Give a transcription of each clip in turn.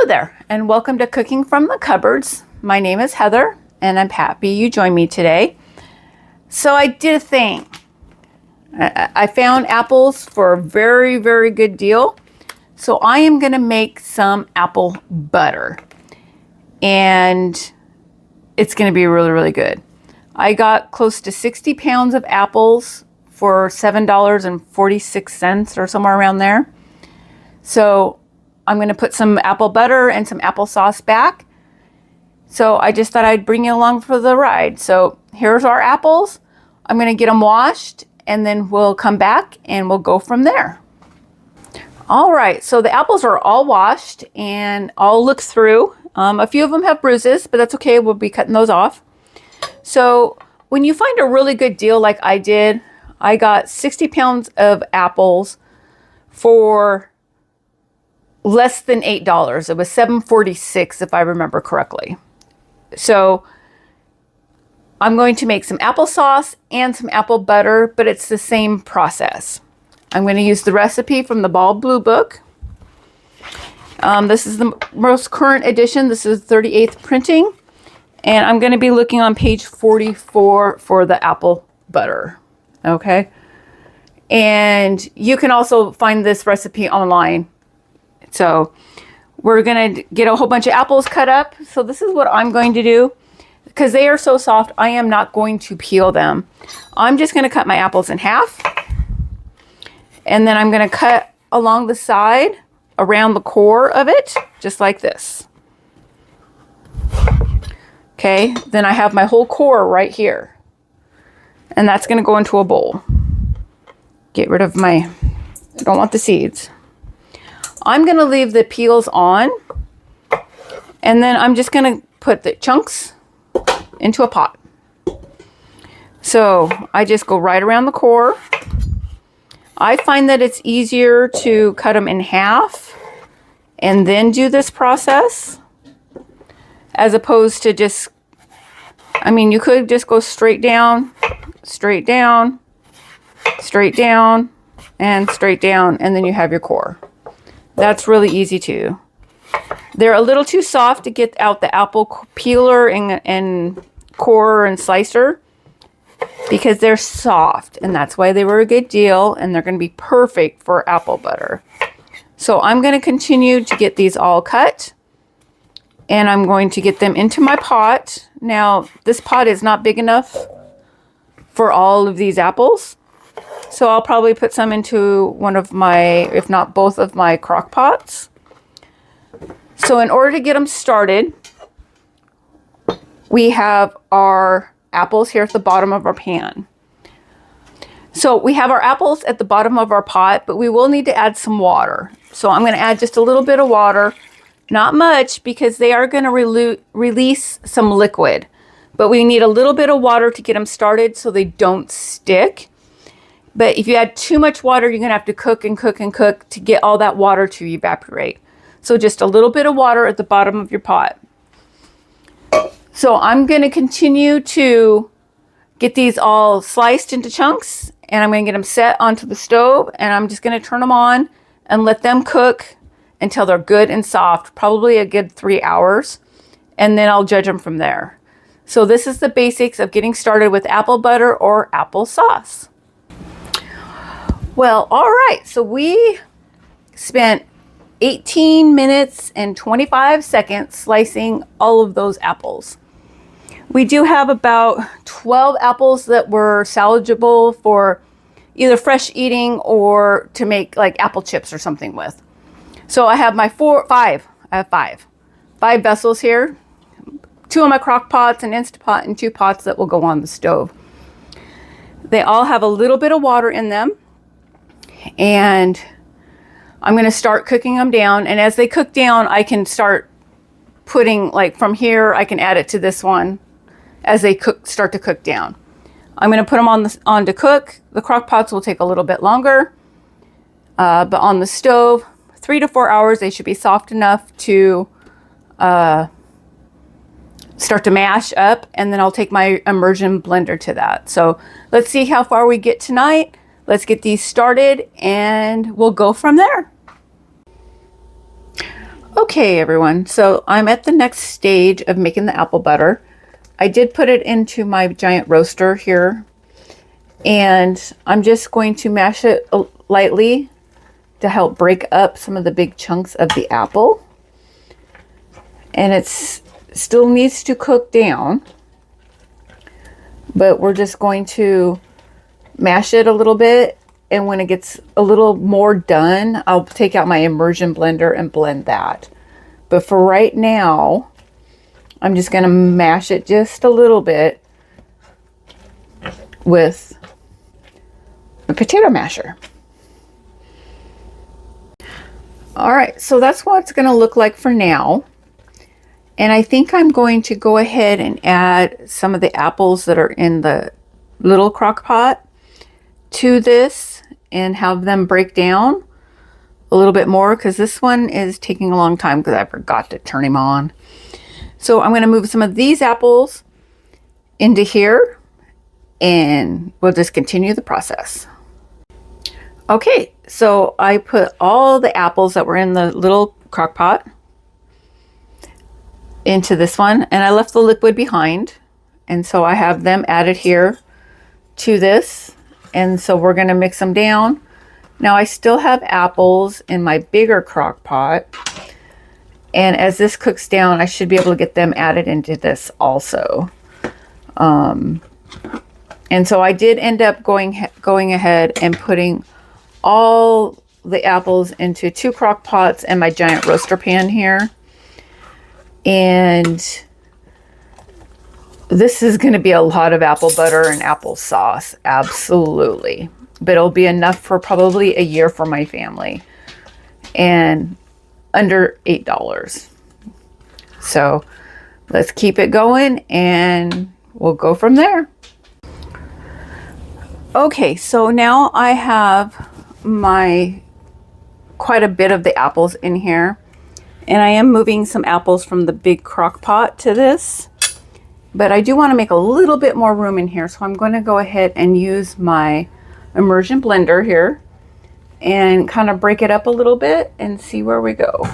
Hello there, and welcome to Cooking from the Cupboards. My name is Heather, and I'm happy you joined me today. So I did a thing. I found apples for a very, very good deal. So I am going to make some apple butter, and it's going to be really, really good. I got close to 60 pounds of apples for $7.46 or somewhere around there. So I'm going to put some apple butter and some applesauce back. So I just thought I'd bring you along for the ride. So here's our apples. I'm going to get them washed, and then we'll come back and we'll go from there. All right, so the apples are all washed and I'll look through. A few of them have bruises, but that's okay. We'll be cutting those off. So when you find a really good deal like I did, I got 60 pounds of apples for less than $8. It was $7.46 if I remember correctly. So I'm going to make some applesauce and some apple butter, but it's the same process. I'm going to use the recipe from the Bald Blue Book. This is the most current edition. This is 38th printing. And I'm going to be looking on page 44 for the apple butter. Okay. And you can also find this recipe online. So we're going to get a whole bunch of apples cut up. So this is what I'm going to do. Because they are so soft, I am not going to peel them. I'm just going to cut my apples in half. And then I'm going to cut along the side around the core of it, just like this. Okay, then I have my whole core right here. And that's going to go into a bowl. Get rid of I don't want the seeds. I'm going to leave the peels on, and then I'm just going to put the chunks into a pot. So I just go right around the core. I find that it's easier to cut them in half and then do this process, as opposed to just, you could just go straight down, straight down, straight down, and straight down, and then you have your core. That's really easy too. They're a little too soft to get out the apple peeler and core and slicer, because they're soft, and that's why they were a good deal, and they're going to be perfect for apple butter. So I'm going to continue to get these all cut, and I'm going to get them into my pot. Now, this pot is not big enough for all of these apples. So I'll probably put some into one of my, if not both of my crock pots. So in order to get them started, we have our apples here at the bottom of our pan. So we have our apples at the bottom of our pot, but we will need to add some water. So I'm going to add just a little bit of water, not much, because they are going to release some liquid. But we need a little bit of water to get them started so they don't stick. But if you add too much water, you're going to have to cook and cook and cook to get all that water to evaporate. So just a little bit of water at the bottom of your pot. So I'm going to continue to get these all sliced into chunks, and I'm going to get them set onto the stove, and I'm just going to turn them on and let them cook until they're good and soft, probably a good 3 hours, and then I'll judge them from there. So this is the basics of getting started with apple butter or applesauce. Well, all right, so we spent 18 minutes and 25 seconds slicing all of those apples. We do have about 12 apples that were salvageable for either fresh eating or to make like apple chips or something with. So I have my five vessels here, 2 of my crock pots, an Instapot, and 2 pots that will go on the stove. They all have a little bit of water in them. And I'm going to start cooking them down. And as they cook down, I can start putting, like from here, I can add it to this one as they start to cook down. I'm going to put them on to cook. The crock pots will take a little bit longer. But on the stove, 3 to 4 hours, they should be soft enough to start to mash up. And then I'll take my immersion blender to that. So let's see how far we get tonight. Let's get these started and we'll go from there. Okay, everyone, so I'm at the next stage of making the apple butter. I did put it into my giant roaster here, and I'm just going to mash it lightly to help break up some of the big chunks of the apple. And it's still needs to cook down, but we're just going to mash it a little bit, and when it gets a little more done, I'll take out my immersion blender and blend that. But for right now, I'm just going to mash it just a little bit with a potato masher. All right, so that's what it's going to look like for now. And I think I'm going to go ahead and add some of the apples that are in the little crock pot to this and have them break down a little bit more, because this one is taking a long time because I forgot to turn him on. So I'm going to move some of these apples into here and we'll just continue the process. Okay, so I put all the apples that were in the little crock pot into this one, and I left the liquid behind, and so I have them added here to this, and so we're going to mix them down. Now I still have apples in my bigger crock pot, and as this cooks down I should be able to get them added into this also. And so I did end up going ahead and putting all the apples into 2 crock pots and my giant roaster pan here. And this is going to be a lot of apple butter and applesauce, absolutely. But it'll be enough for probably a year for my family, and under $8. So let's keep it going and we'll go from there. Okay, so now I have quite a bit of the apples in here, and I am moving some apples from the big crock pot to this, but I do want to make a little bit more room in here, so I'm going to go ahead and use my immersion blender here and kind of break it up a little bit and see where we go.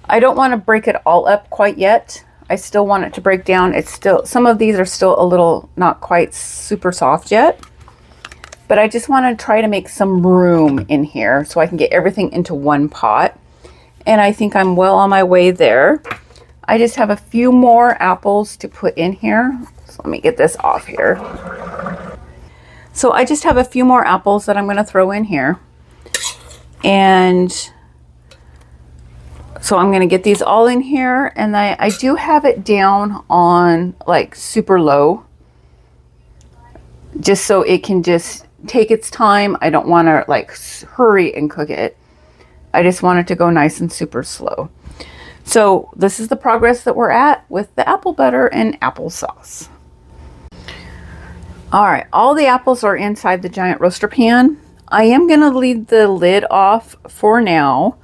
I don't want to break it all up quite yet. I still want it to break down. It's still, some of these are still a little not quite super soft yet, but I just want to try to make some room in here so I can get everything into one pot. And I think I'm well on my way there. I just have a few more apples to put in here. So let me get this off here. So I just have a few more apples that I'm going to throw in here. And so I'm going to get these all in here, and I do have it down on like super low, just so it can just take its time. I don't want to like hurry and cook it. I just want it to go nice and super slow. So this is the progress that we're at with the apple butter and applesauce. All right, all the apples are inside the giant roaster pan. I am going to leave the lid off for now,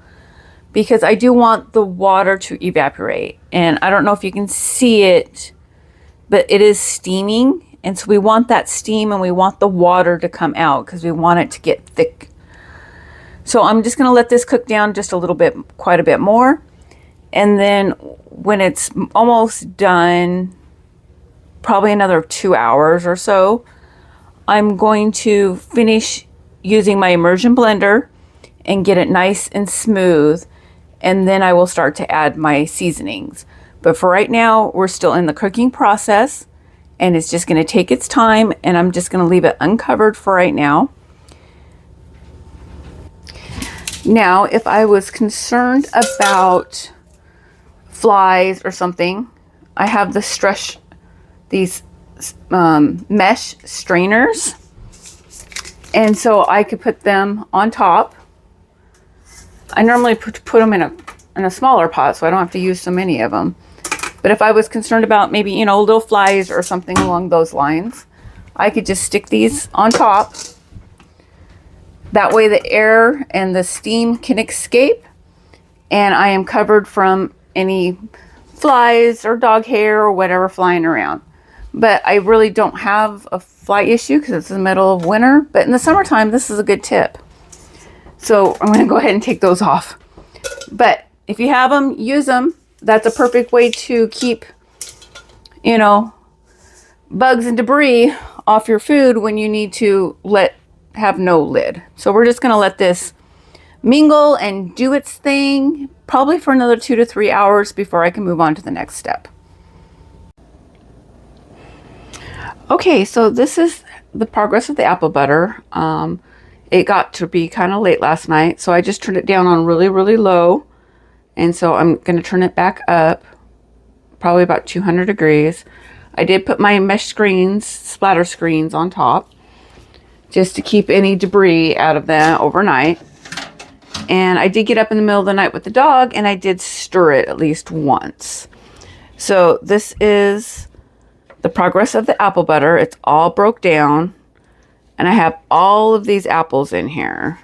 because I do want the water to evaporate. And I don't know if you can see it, but it is steaming. And so we want that steam and we want the water to come out because we want it to get thick. So I'm just gonna let this cook down just a little bit, quite a bit more. And then when it's almost done, probably another 2 hours or so, I'm going to finish using my immersion blender and get it nice and smooth. And then I will start to add my seasonings. But for right now, we're still in the cooking process, and it's just going to take its time, and I'm just going to leave it uncovered for right now. Now, if I was concerned about flies or something, I have these mesh strainers, and so I could put them on top. I normally put them in a smaller pot, so I don't have to use so many of them. But if I was concerned about maybe, you know, little flies or something along those lines, I could just stick these on top. That way the air and the steam can escape, and I am covered from any flies or dog hair or whatever flying around. But I really don't have a fly issue because it's the middle of winter. But in the summertime, this is a good tip. So I'm going to go ahead and take those off. But if you have them, use them. That's a perfect way to keep, you know, bugs and debris off your food when you need to have no lid. So we're just going to let this mingle and do its thing, probably for another 2 to 3 hours before I can move on to the next step. Okay, so this is the progress of the apple butter. It got to be kind of late last night, so I just turned it down on really, really low. And so I'm going to turn it back up, probably about 200 degrees. I did put my mesh screens, splatter screens on top, just to keep any debris out of them overnight. And I did get up in the middle of the night with the dog, and I did stir it at least once. So this is the progress of the apple butter. It's all broke down, and I have all of these apples in here.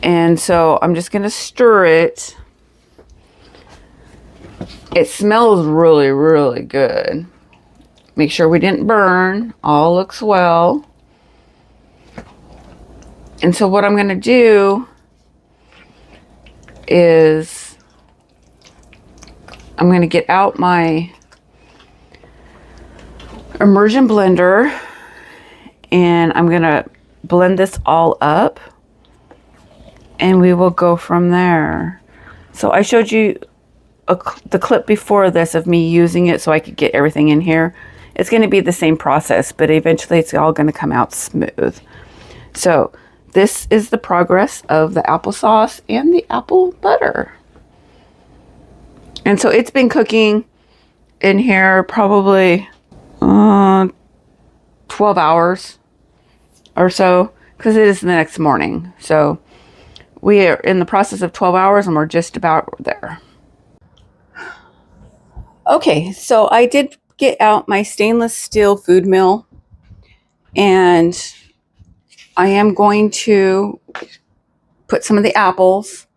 And so I'm just going to stir it. It smells really, really good. Make sure we didn't burn. All looks well. And so what I'm going to do is I'm going to get out my immersion blender, and I'm going to blend this all up, and we will go from there. So I showed you the clip before this of me using it so I could get everything in here. It's going to be the same process, but eventually it's all going to come out smooth. So this is the progress of the applesauce and the apple butter. And so it's been cooking in here probably 12 hours or so, because it is the next morning. So we are in the process of 12 hours, and we're just about there. Okay, so I did get out my stainless steel food mill, and I am going to put some of the apples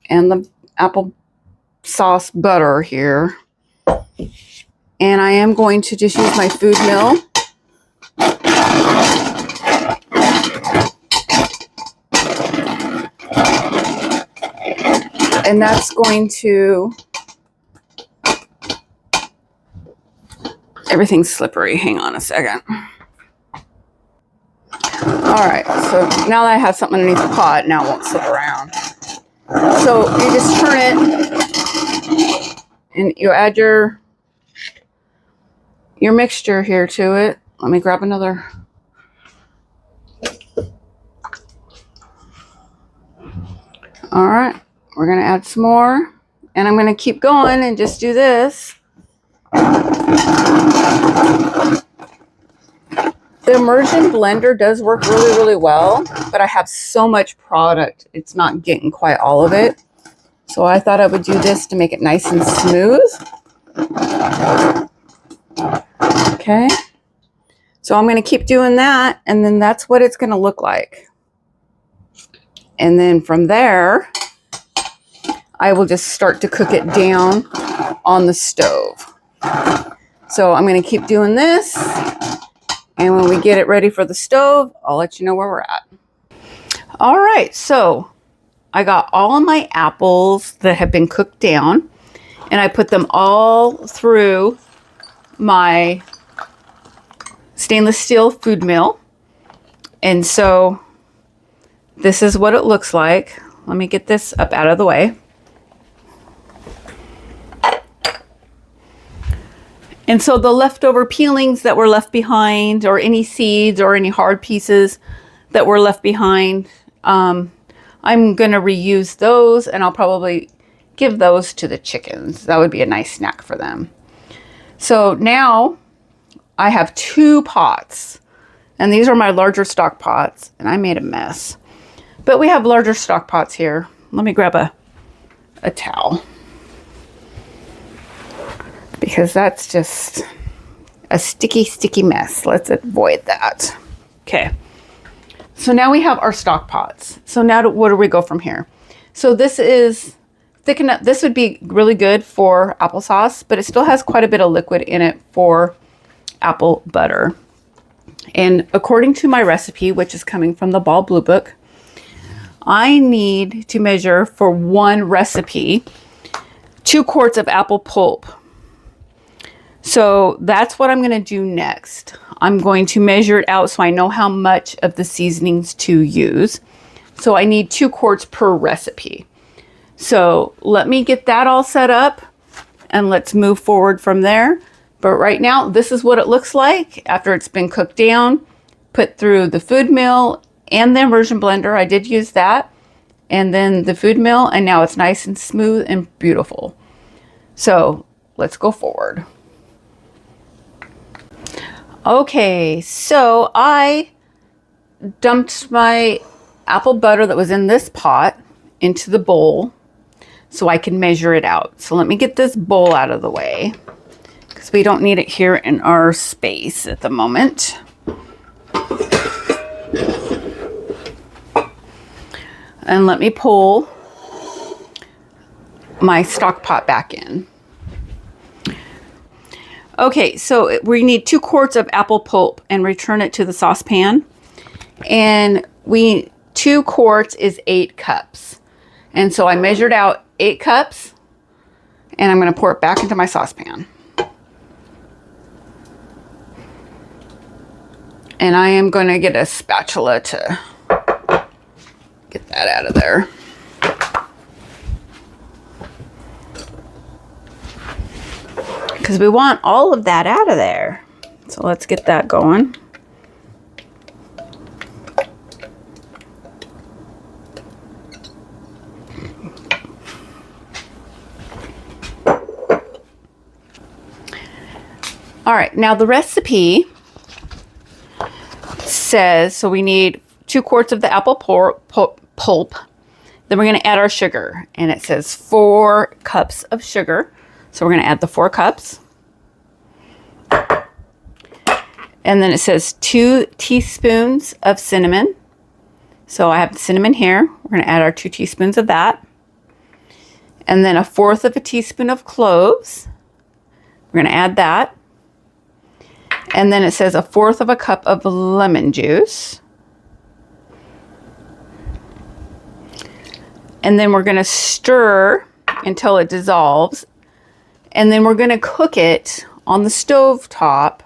and the apple sauce butter here. And I am going to just use my food mill. And that's going to... Everything's slippery. Hang on a second. Alright, so now that I have something underneath the pot, now it won't slip around. So you just turn it, and you add your mixture here to it. Let me grab another. Alright, we're going to add some more, and I'm going to keep going and just do this. The immersion blender does work really, really well, but I have so much product, it's not getting quite all of it. So I thought I would do this to make it nice and smooth. Okay. So I'm going to keep doing that, and then that's what it's going to look like. And then from there, I will just start to cook it down on the stove. So I'm going to keep doing this. And when we get it ready for the stove, I'll let you know where we're at. All right, so I got all of my apples that have been cooked down, and I put them all through my stainless steel food mill. And so this is what it looks like. Let me get this up out of the way. And so the leftover peelings that were left behind, or any seeds or any hard pieces that were left behind, I'm going to reuse those, and I'll probably give those to the chickens. That would be a nice snack for them. So now I have 2 pots, and these are my larger stock pots, and I made a mess. But we have larger stock pots here. Let me grab a towel, because that's just a sticky mess. Let's avoid that. Okay. So now we have our stock pots. So now where do we go from here? So this is thick enough. This would be really good for applesauce, but it still has quite a bit of liquid in it for apple butter. And according to my recipe, which is coming from the Ball Blue Book, I need to measure for 1 recipe 2 quarts of apple pulp. So that's what I'm going to do next. I'm going to measure it out so I know how much of the seasonings to use. So I need 2 quarts per recipe. So let me get that all set up and let's move forward from there. But right now, this is what it looks like after it's been cooked down, put through the food mill and the immersion blender. I did use that. And then the food mill, and now it's nice and smooth and beautiful. So let's go forward. Okay, so I dumped my apple butter that was in this pot into the bowl so I can measure it out. So let me get this bowl out of the way because we don't need it here in our space at the moment. And let me pull my stock pot back in. Okay, so we need 2 quarts of apple pulp and return it to the saucepan. And 2 quarts is 8 cups. And so I measured out 8 cups and I'm going to pour it back into my saucepan. And I am going to get a spatula to get that out of there. Because we want all of that out of there. So let's get that going. All right, now the recipe says, so we need 2 quarts of the apple pulp. Then we're going to add our sugar, and it says 4 cups of sugar. So we're going to add the 4 cups. And then it says 2 teaspoons of cinnamon. So I have the cinnamon here. We're going to add our 2 teaspoons of that. And then 1/4 of a teaspoon of cloves. We're going to add that. And then it says 1/4 of a cup of lemon juice. And then we're going to stir until it dissolves. And then we're going to cook it on the stove top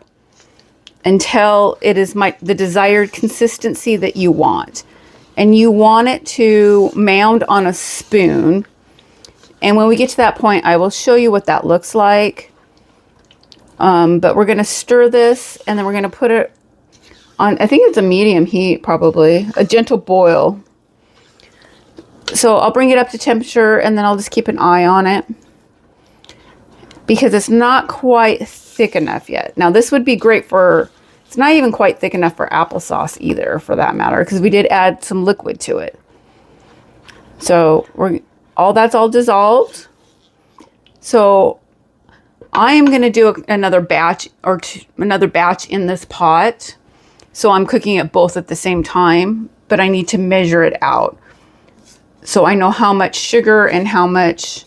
until it is the desired consistency that you want. And you want it to mound on a spoon. And when we get to that point, I will show you what that looks like. But we're going to stir this, and then we're going to put it on, I think it's a medium heat, probably, a gentle boil. So I'll bring it up to temperature, and then I'll just keep an eye on it, because it's not quite thick enough yet. Now this would be great for, it's not even quite thick enough for applesauce either, for that matter, because we did add some liquid to it. So that's all dissolved. So I am going to do another batch in this pot. So I'm cooking it both at the same time, but I need to measure it out. So I know how much sugar and how much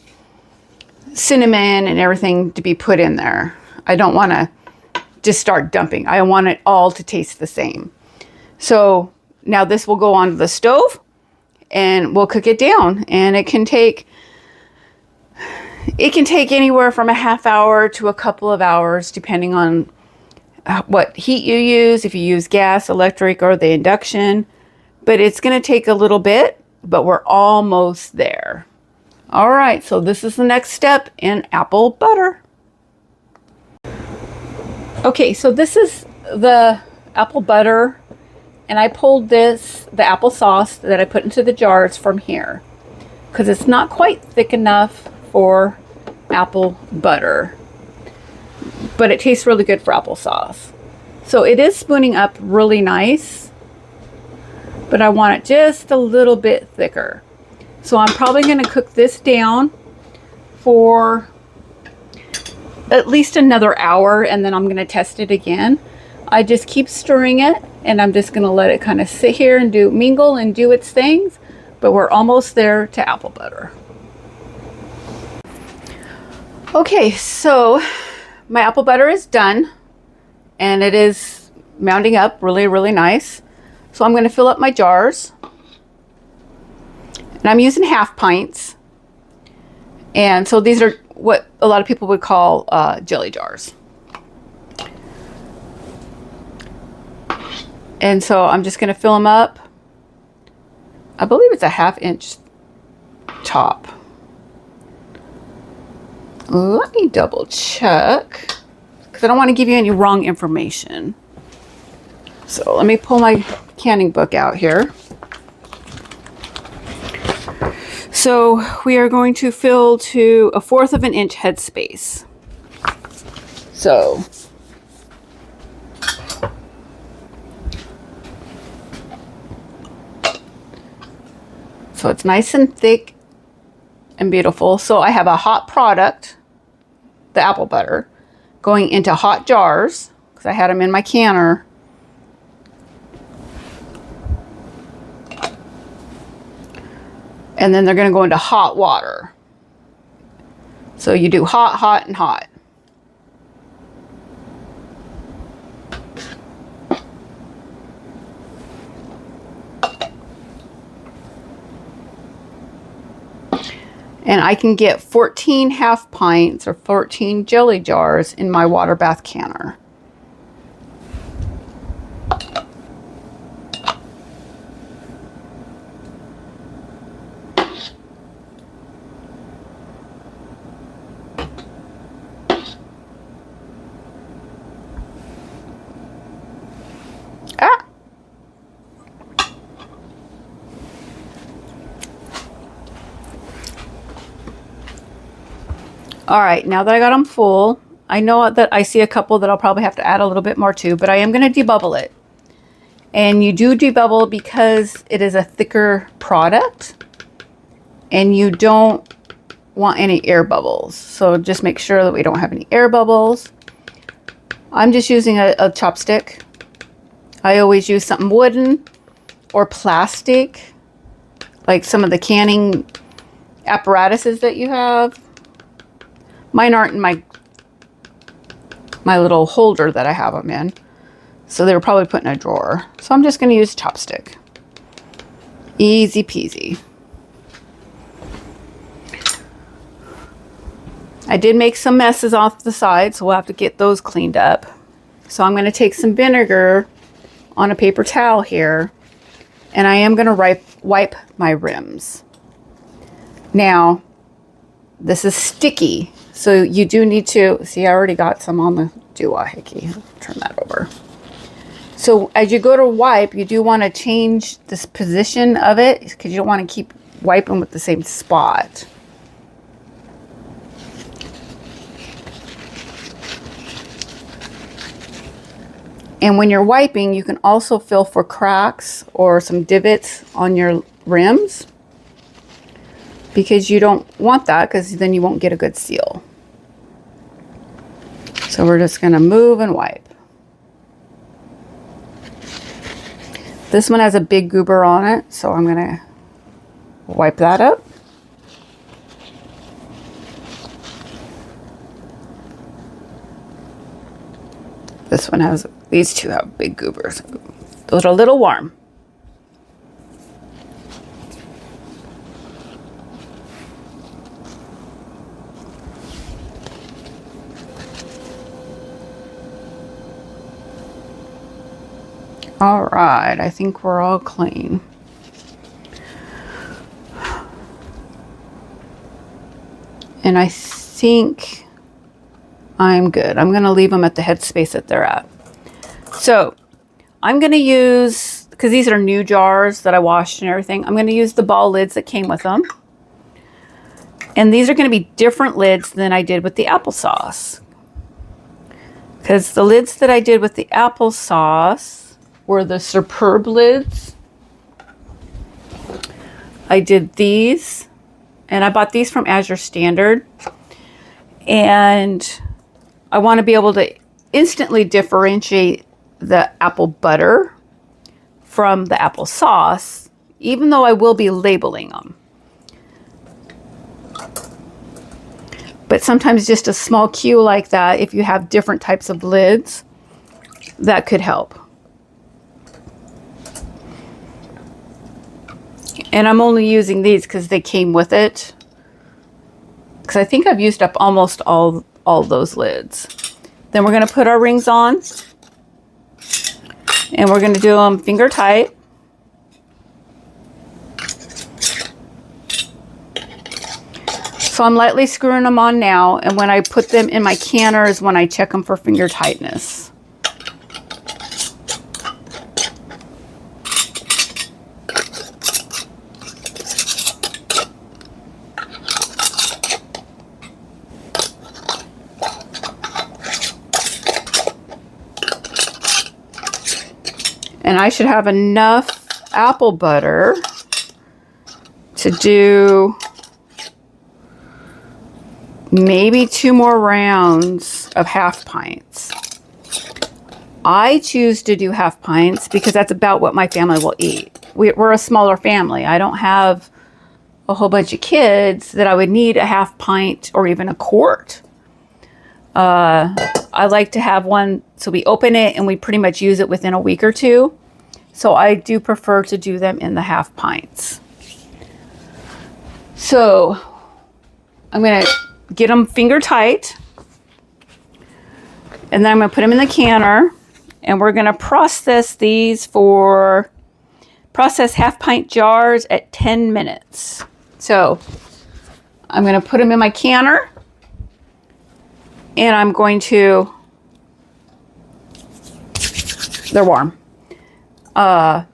cinnamon and everything to be put in there. I don't want to just start dumping. I want it all to taste the same. So now this will go onto the stove and we'll cook it down, and it can take anywhere from a half hour to a couple of hours, depending on what heat you use, if you use gas, electric, or the induction. But it's going to take a little bit, but we're almost there. All right, so this is the next step in apple butter. Okay, so this is the apple butter, and I pulled the applesauce that I put into the jars from here because it's not quite thick enough for apple butter, but it tastes really good for applesauce. So it is spooning up really nice, but I want it just a little bit thicker. So I'm probably going to cook this down for at least another hour, and then I'm going to test it again. I just keep stirring it, and I'm just going to let it kind of sit here and mingle and do its things, but we're almost there to apple butter. Okay, so my apple butter is done, and it is mounting up really, really nice. So I'm going to fill up my jars, and I'm using half pints. And so these are what a lot of people would call jelly jars. And so I'm just going to fill them up. I believe it's a 1/2 inch top. Let me double check because I don't want to give you any wrong information. So let me pull my canning book out here. So we are going to fill to 1/4 of an inch headspace. So it's nice and thick and beautiful. So I have a hot product, the apple butter, going into hot jars because I had them in my canner. And then they're going to go into hot water. So you do hot, hot, and hot. And I can get 14 half pints or 14 jelly jars in my water bath canner. All right, now that I got them full, I know that I see a couple that I'll probably have to add a little bit more to, but I am going to debubble it. And you do debubble because it is a thicker product and you don't want any air bubbles. So just make sure that we don't have any air bubbles. I'm just using a chopstick. I always use something wooden or plastic, like some of the canning apparatuses that you have. Mine aren't in my little holder that I have them in. So they were probably put in a drawer. So I'm just going to use chopstick. Easy peasy. I did make some messes off the side, so we'll have to get those cleaned up. So I'm going to take some vinegar on a paper towel here, and I am going to wipe my rims. Now, this is sticky. So you do need to, see, I already got some on the doohickey. Turn that over. So as you go to wipe, you do want to change this position of it because you don't want to keep wiping with the same spot. And when you're wiping, you can also feel for cracks or some divots on your rims because you don't want that because then you won't get a good seal. So we're just going to move and wipe. This one has a big goober on it, so I'm going to wipe that up. This one has, these two have big goobers. Those are a little warm. All right, I think we're all clean. And I think I'm good. I'm going to leave them at the headspace that they're at. So I'm going to use, because these are new jars that I washed and everything, I'm going to use the ball lids that came with them. And these are going to be different lids than I did with the applesauce. Because the lids that I did with the applesauce were the Superb lids. I did these, and I bought these from Azure Standard. And I want to be able to instantly differentiate the apple butter from the applesauce, even though I will be labeling them. But sometimes just a small cue like that, if you have different types of lids, that could help. And I'm only using these because they came with it. Because I think I've used up almost all those lids. Then we're going to put our rings on. And we're going to do them finger tight. So I'm lightly screwing them on now, and when I put them in my canner is when I check them for finger tightness. And I should have enough apple butter to do maybe 2 more rounds of half pints. I choose to do half pints because that's about what my family will eat. We're a smaller family. I don't have a whole bunch of kids that I would need a half pint or even a quart. I like to have one so we open it and we pretty much use it within a week or 2. So I do prefer to do them in the half pints. So I'm going to get them finger tight, and then I'm going to put them in the canner, and we're going to process half pint jars at 10 minutes. So I'm going to put them in my canner, and I'm going to, they're warm, put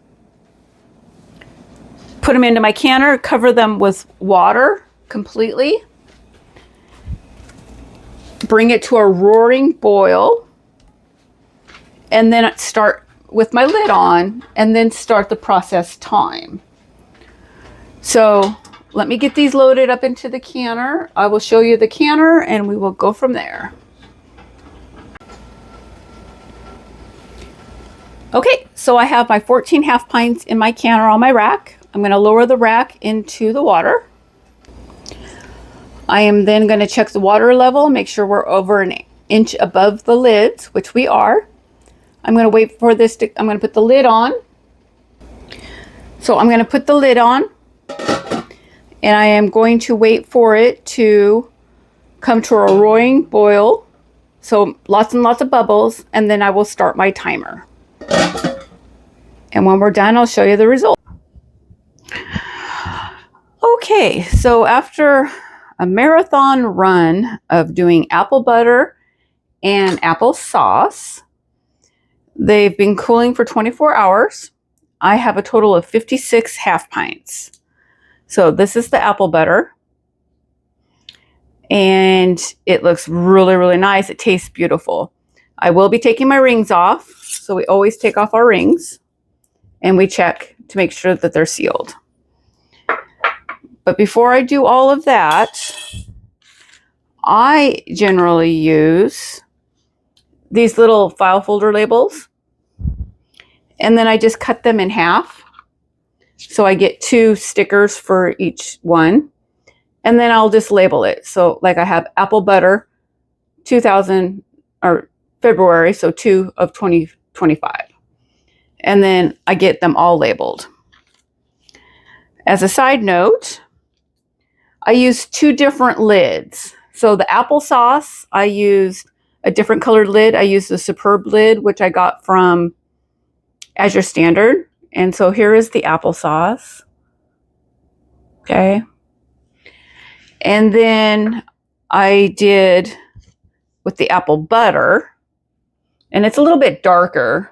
them into my canner, cover them with water completely, bring it to a roaring boil, and then start with my lid on, and then start the process time. So let me get these loaded up into the canner. I will show you the canner and we will go from there. Okay, so I have my 14 half pints in my canner on my rack. I'm going to lower the rack into the water. I am then going to check the water level, make sure we're over an inch above the lids, which we are. I'm going to wait for this to, I'm going to put the lid on. So I'm going to put the lid on, and I am going to wait for it to come to a roaring boil. So lots and lots of bubbles, and then I will start my timer. And when we're done, I'll show you the result. Okay, so after a marathon run of doing apple butter and applesauce, they've been cooling for 24 hours. I have a total of 56 half pints. So this is the apple butter, and it looks really, really nice. It tastes beautiful. I will be taking my rings off. So we always take off our rings and we check to make sure that they're sealed. But before I do all of that, I generally use these little file folder labels, and then I just cut them in half. So I get 2 stickers for each one, and then I'll just label it. So like I have apple butter 2000 or February, so 2 of 2025. And then I get them all labeled. As a side note, I used 2 different lids. So the applesauce, I used a different colored lid. I used the Superb lid, which I got from Azure Standard. And so here is the applesauce. Okay. And then I did with the apple butter, and it's a little bit darker.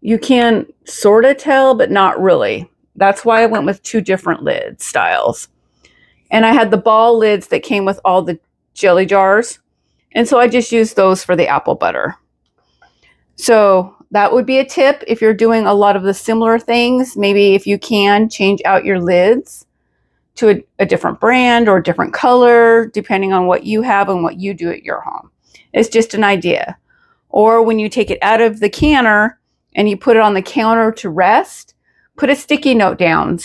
You can sort of tell, but not really. That's why I went with 2 different lid styles. And I had the ball lids that came with all the jelly jars. And so I just used those for the apple butter. So that would be a tip if you're doing a lot of the similar things. Maybe if you can change out your lids to a different brand or a different color, depending on what you have and what you do at your home. It's just an idea. Or when you take it out of the canner and you put it on the counter to rest, put a sticky note down.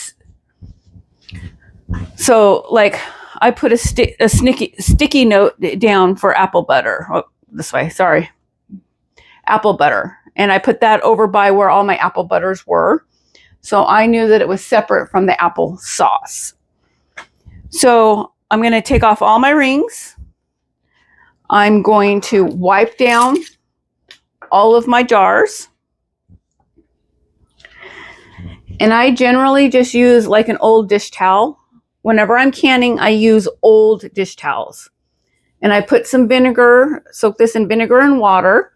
So like I put a sticky note down for apple butter. Oh, this way, sorry. Apple butter. And I put that over by where all my apple butters were. So I knew that it was separate from the apple sauce. So I'm going to take off all my rings. I'm going to wipe down all of my jars. And I generally just use like an old dish towel. Whenever I'm canning, I use old dish towels. And I put some vinegar, soak this in vinegar and water.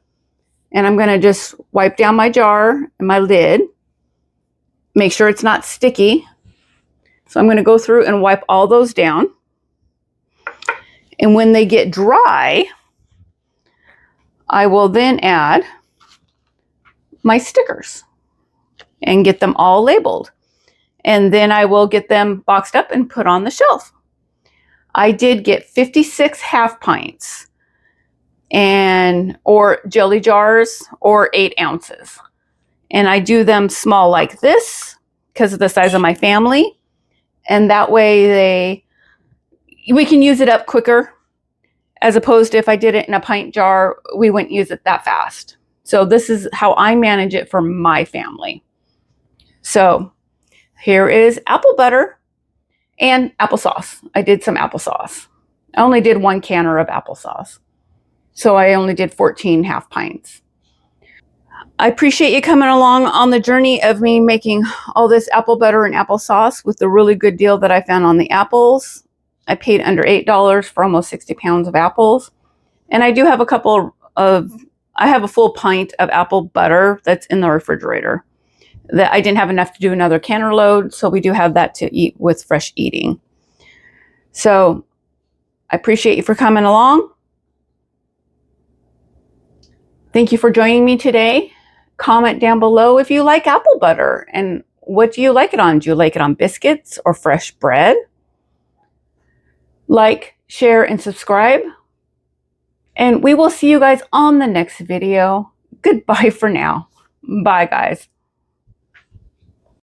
And I'm going to just wipe down my jar and my lid. Make sure it's not sticky. So I'm going to go through and wipe all those down. And when they get dry, I will then add my stickers and get them all labeled. And then I will get them boxed up and put on the shelf. I did get 56 half pints or jelly jars or 8 ounces. And I do them small like this because of the size of my family. And that way we can use it up quicker, as opposed to if I did it in a pint jar, we wouldn't use it that fast. So this is how I manage it for my family. So here is apple butter and applesauce. I did some applesauce. I only did 1 canner of applesauce. So I only did 14 half pints. I appreciate you coming along on the journey of me making all this apple butter and applesauce with the really good deal that I found on the apples. I paid under $8 for almost 60 pounds of apples. And I do have I have a full pint of apple butter that's in the refrigerator. That I didn't have enough to do another canner load, so we do have that to eat with fresh eating. So I appreciate you for coming along. Thank you for joining me today. Comment down below if you like apple butter and what do you like it on? Do you like it on biscuits or fresh bread? Like, share, and subscribe. And we will see you guys on the next video. Goodbye for now. Bye, guys.